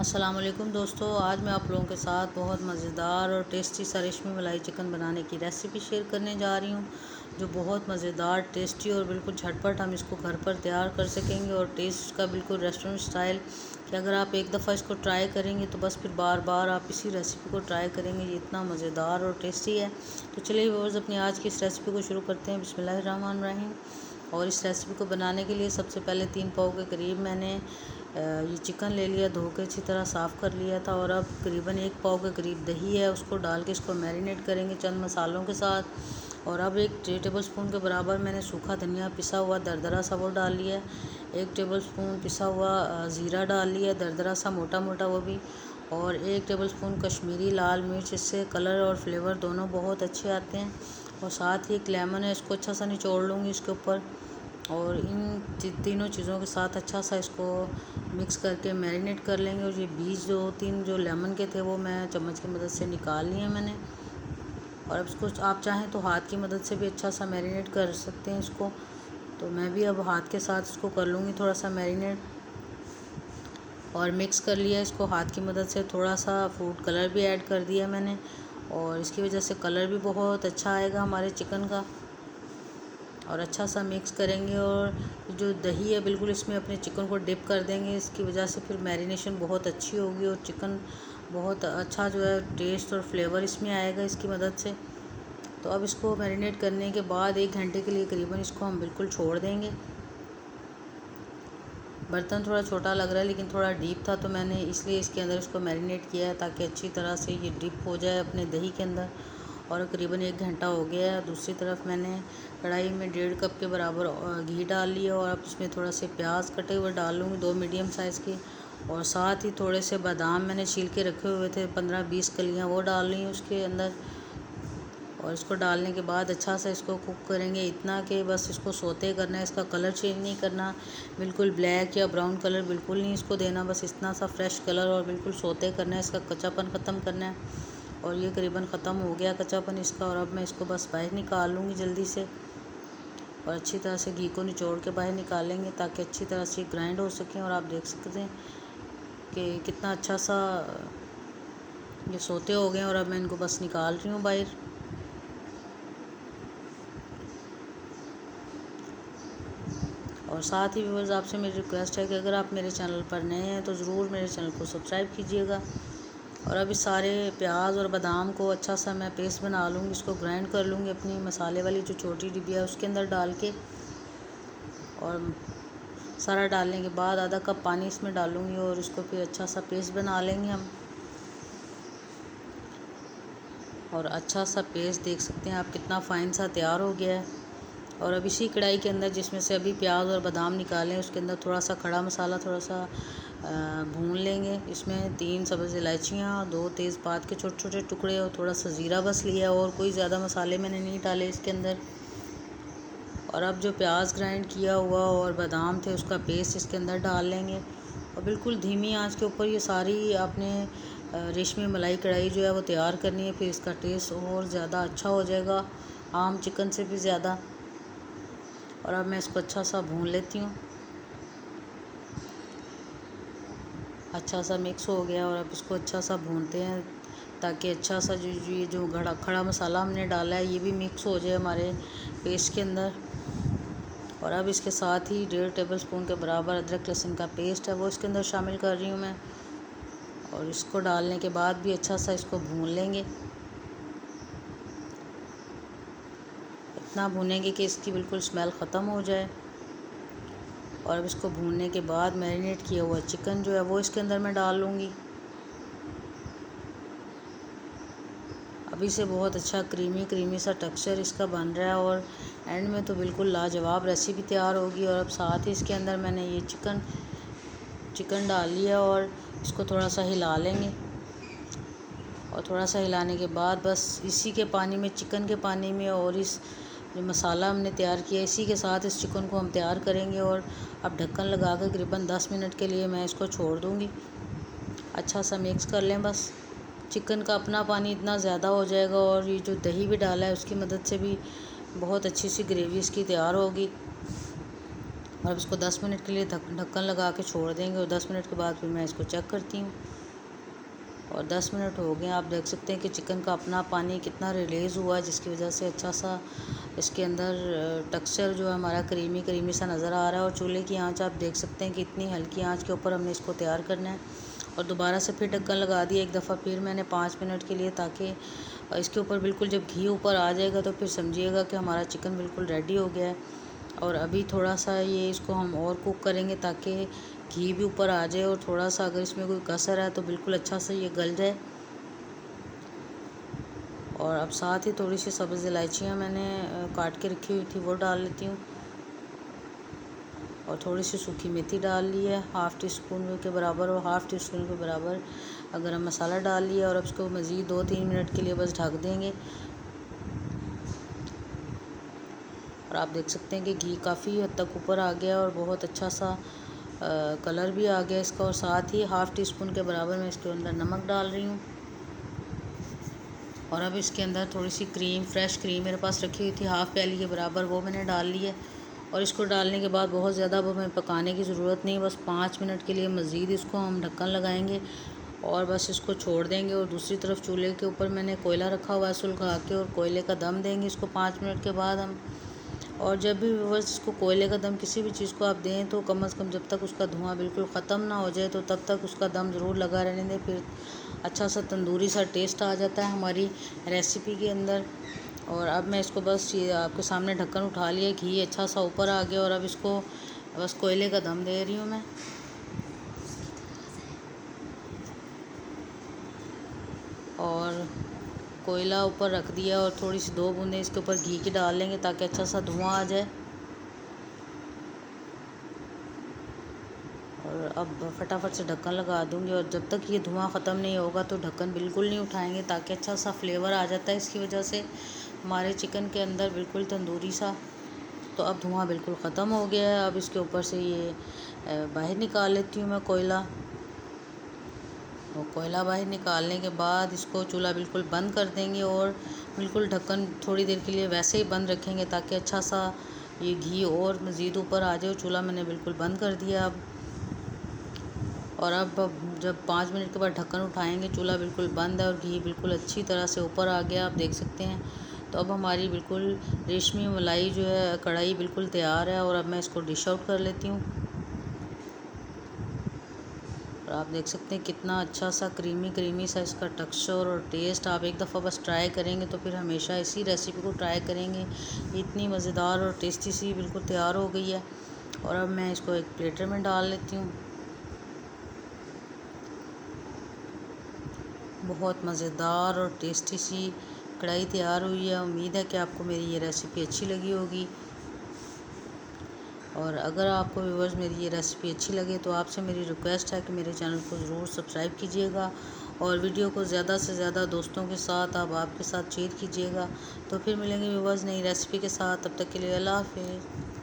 अस्सलाम वालेकुम दोस्तों, आज मैं आप लोगों के साथ बहुत मज़ेदार और टेस्टी सा रेशमी मलाई चिकन बनाने की रेसिपी शेयर करने जा रही हूँ, जो बहुत मज़ेदार, टेस्टी और बिल्कुल झटपट हम इसको घर पर तैयार कर सकेंगे। और टेस्ट इसका बिल्कुल रेस्टोरेंट स्टाइल कि अगर आप एक दफ़ा इसको ट्राई करेंगे तो बस फिर बार बार आप इसी रेसिपी को ट्राई करेंगे। ये इतना मज़ेदार और टेस्टी है। तो चलिए व्यूअर्स, अपनी आज की इस रेसिपी को शुरू करते हैं। बिस्मिल्लाहिर्रहमानिर्रहीम। और इस रेसिपी को बनाने के लिए सबसे पहले 3 पाव के करीब मैंने ये चिकन ले लिया, धो के अच्छी तरह साफ़ कर लिया था। और अब करीबन 1 पाव के करीब दही है, उसको डाल के इसको मैरिनेट करेंगे चंद मसालों के साथ। और अब 1 टेबल स्पून के बराबर मैंने सूखा धनिया पिसा हुआ दरदरा सा वो डाल लिया है। 1 टेबल स्पून पिसा हुआ ज़ीरा डाल लिया दरदरा सा, मोटा मोटा वो भी। और 1 टेबल स्पून कश्मीरी लाल मिर्च, इससे कलर और फ्लेवर दोनों बहुत अच्छे आते हैं। और साथ ही एक लेमन है, इसको अच्छा सा निचोड़ लूँगी इसके ऊपर। और इन तीनों चीज़ों के साथ अच्छा सा इसको मिक्स करके मैरिनेट कर लेंगे। और ये बीज 2-3 जो लेमन के थे वो मैं चम्मच की मदद से निकाल लिए मैंने। और अब इसको आप चाहें तो हाथ की मदद से भी अच्छा सा मैरिनेट कर सकते हैं इसको। तो मैं भी अब हाथ के साथ इसको कर लूँगी थोड़ा सा मैरिनेट। और मिक्स कर लिया इसको हाथ की मदद से। थोड़ा सा फूड कलर भी ऐड कर दिया मैंने, और इसकी वजह से कलर भी बहुत अच्छा आएगा हमारे चिकन का। और अच्छा सा मिक्स करेंगे। और जो दही है बिल्कुल इसमें अपने चिकन को डिप कर देंगे, इसकी वजह से फिर मैरिनेशन बहुत अच्छी होगी और चिकन बहुत अच्छा जो है टेस्ट और फ्लेवर इसमें आएगा इसकी मदद से। तो अब इसको मैरिनेट करने के बाद 1 घंटे के लिए करीबन इसको हम बिल्कुल छोड़ देंगे। बर्तन थोड़ा छोटा लग रहा है लेकिन थोड़ा डीप था, तो मैंने इसलिए इसके अंदर इसको मैरिनेट किया है ताकि अच्छी तरह से ये डिप हो जाए अपने दही के अंदर। और करीबन 1 घंटा हो गया है। दूसरी तरफ मैंने कढ़ाई में 1.5 कप के बराबर घी डाल लिया। और अब इसमें थोड़ा से प्याज कटे हुए डाल लूँगी, 2 मीडियम साइज़ की। और साथ ही थोड़े से बादाम मैंने छील के रखे हुए थे, 15-20 कलियाँ, वो डाल ली उसके अंदर। और इसको डालने के बाद अच्छा सा इसको कुक करेंगे, इतना कि बस इसको सोते करना है, इसका कलर चेंज नहीं करना, बिल्कुल ब्लैक या ब्राउन कलर बिल्कुल नहीं इसको देना, बस इतना सा फ्रेश कलर। और बिल्कुल सोते करना है, इसका कच्चापन ख़त्म करना है। और ये करीबन ख़त्म हो गया कच्चापन इसका। और अब मैं इसको बस बाहर निकाल लूँगी जल्दी से। और अच्छी तरह से घी को निचोड़ के बाहर निकालेंगे ताकि अच्छी तरह से ग्राइंड हो सकें। और आप देख सकते हैं कि कितना अच्छा सा ये सोते हो गए। और अब मैं इनको बस निकाल रही हूँ बाहर। और साथ ही व्यूअर्स, आपसे मेरी रिक्वेस्ट है कि अगर आप मेरे चैनल पर नए हैं तो ज़रूर मेरे चैनल को सब्सक्राइब कीजिएगा। और अब इस सारे प्याज और बादाम को अच्छा सा मैं पेस्ट बना लूँगी, इसको ग्राइंड कर लूँगी अपनी मसाले वाली जो छोटी डिब्बिया है उसके अंदर डाल के। और सारा डालने के बाद आधा कप पानी इसमें डालूँगी और इसको फिर अच्छा सा पेस्ट बना लेंगे हम। और अच्छा सा पेस्ट देख सकते हैं आप कितना फ़ाइन सा तैयार हो गया है। और अब इसी कढ़ाई के अंदर जिसमें से अभी प्याज और बादाम निकालें उसके अंदर थोड़ा सा खड़ा मसाला थोड़ा सा भून लेंगे। इसमें 3 सब्ज़ इलायचियाँ, 2 तेज़पात के छोटे छोटे टुकड़े और थोड़ा सा ज़ीरा बस लिया। और कोई ज़्यादा मसाले मैंने नहीं डाले इसके अंदर। और अब जो प्याज ग्राइंड किया हुआ और बादाम थे उसका पेस्ट इसके अंदर डाल लेंगे। और बिल्कुल धीमी आंच के ऊपर ये सारी आपने रेशमी मलाई कढ़ाई जो है वो तैयार करनी है, फिर इसका टेस्ट और ज़्यादा अच्छा हो जाएगा, आम चिकन से भी ज़्यादा। और अब मैं इसको अच्छा सा भून लेती हूँ। अच्छा सा मिक्स हो गया। और अब इसको अच्छा सा भूनते हैं ताकि अच्छा सा ये जो खड़ा मसाला हमने डाला है ये भी मिक्स हो जाए हमारे पेस्ट के अंदर। और अब इसके साथ ही 1.5 टेबल स्पून के बराबर अदरक लहसुन का पेस्ट है वो इसके अंदर शामिल कर रही हूँ मैं। और इसको डालने के बाद भी अच्छा सा इसको भून लेंगे, इतना भूनेंगे कि इसकी बिल्कुल स्मेल ख़त्म हो जाए। और अब इसको भूनने के बाद मैरिनेट किया हुआ चिकन जो है वो इसके अंदर मैं डाल लूँगी। अभी से बहुत अच्छा क्रीमी सा टेक्सचर इसका बन रहा है। और एंड में तो बिल्कुल लाजवाब रेसिपी तैयार होगी। और अब साथ ही इसके अंदर मैंने ये चिकन डाल लिया और इसको थोड़ा सा हिला लेंगे। और थोड़ा सा हिलाने के बाद बस इसी के पानी में, चिकन के पानी में, और इस जो मसाला हमने तैयार किया इसी के साथ इस चिकन को हम तैयार करेंगे। और अब ढक्कन लगा कर करीबन 10 मिनट के लिए मैं इसको छोड़ दूँगी। अच्छा सा मिक्स कर लें बस। चिकन का अपना पानी इतना ज़्यादा हो जाएगा और ये जो दही भी डाला है उसकी मदद से भी बहुत अच्छी सी ग्रेवी इसकी तैयार होगी। और अब इसको 10 मिनट के लिए ढक्कन लगा के छोड़ देंगे और 10 मिनट के बाद फिर मैं इसको चेक करती हूँ। और 10 मिनट हो गए, आप देख सकते हैं कि चिकन का अपना पानी कितना रिलीज़ हुआ है, जिसकी वजह से अच्छा सा इसके अंदर टेक्सचर जो है हमारा क्रीमी क्रीमी सा नज़र आ रहा है। और चूल्हे की आंच आप देख सकते हैं कि इतनी हल्की आंच के ऊपर हमने इसको तैयार करना है। और दोबारा से फिर ढक्कन लगा दिया एक दफ़ा फिर मैंने 5 मिनट के लिए, ताकि इसके ऊपर बिल्कुल जब घी ऊपर आ जाएगा तो फिर समझिएगा कि हमारा चिकन बिल्कुल रेडी हो गया है। और अभी थोड़ा सा ये इसको हम और कुक करेंगे ताकि घी भी ऊपर आ जाए, और थोड़ा सा अगर इसमें कोई कसर है तो बिल्कुल अच्छा से ये गल जाए। और अब साथ ही थोड़ी सी सब्ज़ इलायचियाँ मैंने काट के रखी हुई थी वो डाल लेती हूँ। और थोड़ी सी सूखी मेथी डाल ली है, हाफ़ टी स्पून के बराबर, और हाफ़ टी स्पून के बराबर गरम मसाला डाल लिया। और अब इसको मज़ीद 2-3 मिनट के लिए बस ढक देंगे। और आप देख सकते हैं कि घी काफ़ी हद तक ऊपर आ गया और बहुत अच्छा सा कलर भी आ गया इसका। और साथ ही हाफ़ टी स्पून के बराबर मैं इसके अंदर नमक डाल रही हूँ। और अब इसके अंदर थोड़ी सी क्रीम, फ्रेश क्रीम मेरे पास रखी हुई थी हाफ़ प्याली के बराबर, वो मैंने डाल ली है। और इसको डालने के बाद बहुत ज़्यादा वो हमें पकाने की ज़रूरत नहीं, बस 5 मिनट के लिए मज़ीद इसको हम ढक्कन लगाएंगे और बस इसको छोड़ देंगे। और दूसरी तरफ चूल्हे के ऊपर मैंने कोयला रखा हुआ है सुलगा के, और कोयले का दम देंगे इसको 5 मिनट के बाद हम। और जब भी बस इसको कोयले का दम किसी भी चीज़ को आप दें तो कम से कम जब तक उसका धुआं बिल्कुल ख़त्म ना हो जाए तो तब तक उसका दम ज़रूर लगा रहने दें, फिर अच्छा सा तंदूरी सा टेस्ट आ जाता है हमारी रेसिपी के अंदर। और अब मैं इसको बस ये आपके सामने ढक्कन उठा लिया, घी अच्छा सा ऊपर आ गया, और अब इसको बस कोयले का दम दे रही हूँ मैं। और कोयला ऊपर रख दिया और थोड़ी सी 2 बूंदें इसके ऊपर घी की डाल लेंगे ताकि अच्छा सा धुआं आ जाए। और अब फटाफट से ढक्कन लगा दूंगी, और जब तक ये धुआं ख़त्म नहीं होगा तो ढक्कन बिल्कुल नहीं उठाएंगे, ताकि अच्छा सा फ्लेवर आ जाता है इसकी वजह से हमारे चिकन के अंदर बिल्कुल तंदूरी सा। तो अब धुआं बिल्कुल ख़त्म हो गया है। अब इसके ऊपर से ये बाहर निकाल लेती हूँ मैं कोयला। और कोयला बाहर निकालने के बाद इसको चूल्हा बिल्कुल बंद कर देंगे और बिल्कुल ढक्कन थोड़ी देर के लिए वैसे ही बंद रखेंगे ताकि अच्छा सा ये घी और मज़ीद ऊपर आ जाए। चूल्हा मैंने बिल्कुल बंद कर दिया अब। और अब जब 5 मिनट के बाद ढक्कन उठाएंगे, चूल्हा बिल्कुल बंद है और घी बिल्कुल अच्छी तरह से ऊपर आ गया, आप देख सकते हैं। तो अब हमारी बिल्कुल रेशमी मलाई जो है कढ़ाई बिल्कुल तैयार है। और अब मैं इसको डिश आउट कर लेती हूँ। और आप देख सकते हैं कितना अच्छा सा क्रीमी क्रीमी सा इसका टेक्सचर और टेस्ट। आप एक दफ़ा बस ट्राई करेंगे तो फिर हमेशा इसी रेसिपी को ट्राई करेंगे। इतनी मज़ेदार और टेस्टी सी बिल्कुल तैयार हो गई है। और अब मैं इसको एक प्लेटर में डाल लेती हूँ। बहुत मज़ेदार और टेस्टी सी कढ़ाई तैयार हुई है। उम्मीद है कि आपको मेरी ये रेसिपी अच्छी लगी होगी। और अगर आपको व्यूअर्स मेरी ये रेसिपी अच्छी लगे तो आपसे मेरी रिक्वेस्ट है कि मेरे चैनल को ज़रूर सब्सक्राइब कीजिएगा और वीडियो को ज़्यादा से ज़्यादा दोस्तों के साथ आपके साथ शेयर कीजिएगा। तो फिर मिलेंगे व्यूअर्स नई रेसिपी के साथ, तब तक के लिए अल्लाह हाफ़िज़।